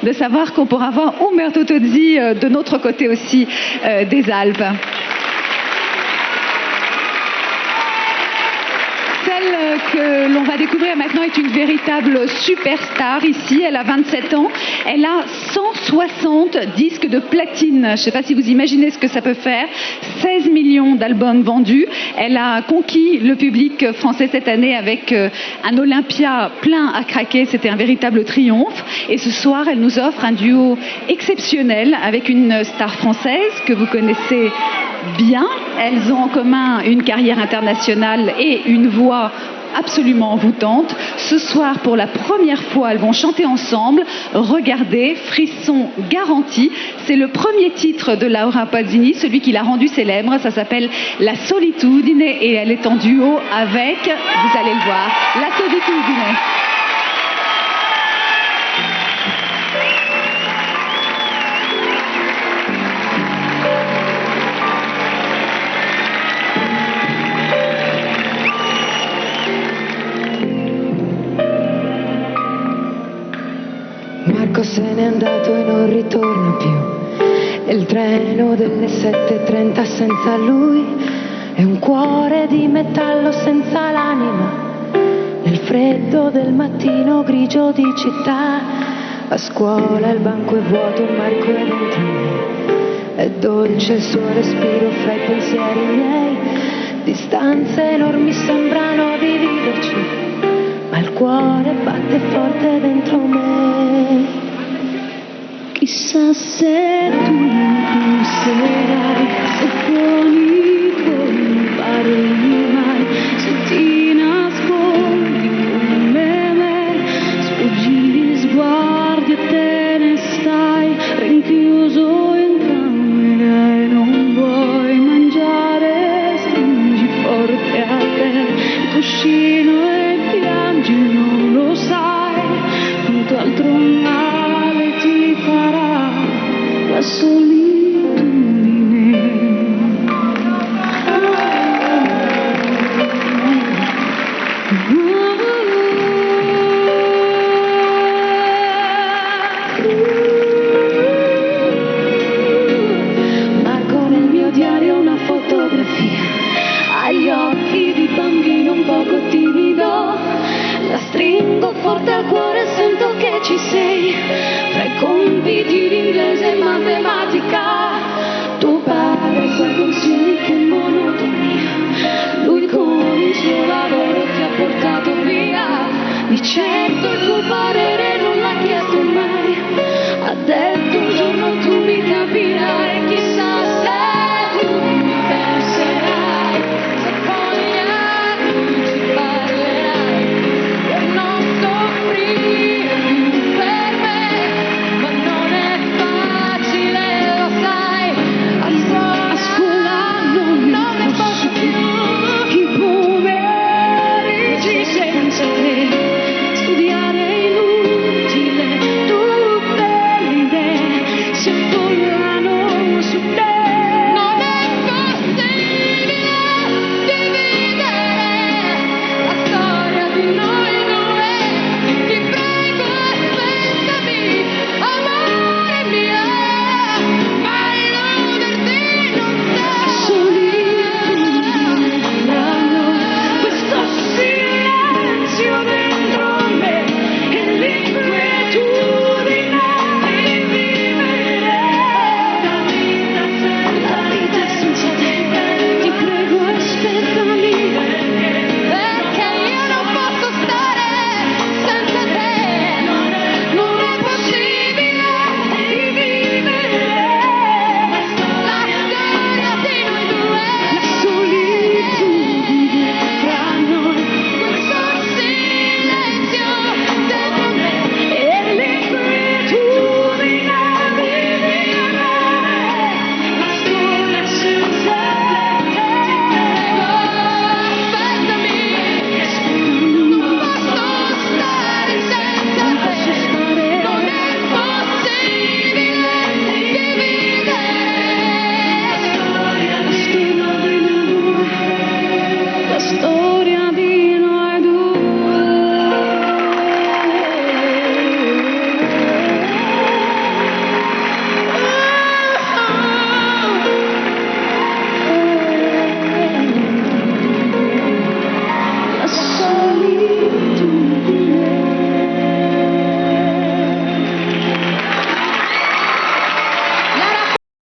de savoir qu'on pourra voir Umberto Tozzi de notre côté aussi des Alpes. Celle que l'on va découvrir maintenant est une véritable superstar ici. Elle a 27 ans. Elle a 160 disques de platine. Je ne sais pas si vous imaginez ce que ça peut faire. 16 millions d'albums vendus. Elle a conquis le public français cette année avec un Olympia plein à craquer. C'était un véritable triomphe. Et ce soir, elle nous offre un duo exceptionnel avec une star française que vous connaissez bien. Elles ont en commun une carrière internationale et une voix absolument envoûtante. Ce soir, pour la première fois, elles vont chanter ensemble. Regardez, frisson garanti. C'est le premier titre de Laura Pausini, celui qui l'a rendu célèbre. Ça s'appelle La Solitudine et elle est en duo avec, vous allez le voir, La Solitudine. Marco se n'è andato e non ritorna più. E il treno delle 7:30 senza lui è un cuore di metallo senza l'anima. Nel freddo del mattino grigio di città, a scuola il banco è vuoto, Marco è dentro me. È dolce il suo respiro fra i pensieri miei. Distanze enormi sembrano dividerci, ma il cuore batte forte dentro me. Chissà se tu mi penserai, se buoni come parli mai, se ti nascondi come me, sfuggi gli sguardi e te ne stai rinchiuso in camera e non vuoi mangiare, stringi forte a te il cuscino e piangi, non lo sai, quanto altro male ti farà la solitudine. Marco nel mio diario una fotografia, ha gli occhi di bambino un poco timido, la stringo forte al cuore, sento che ci sei, fra i compiti di inglese e matematica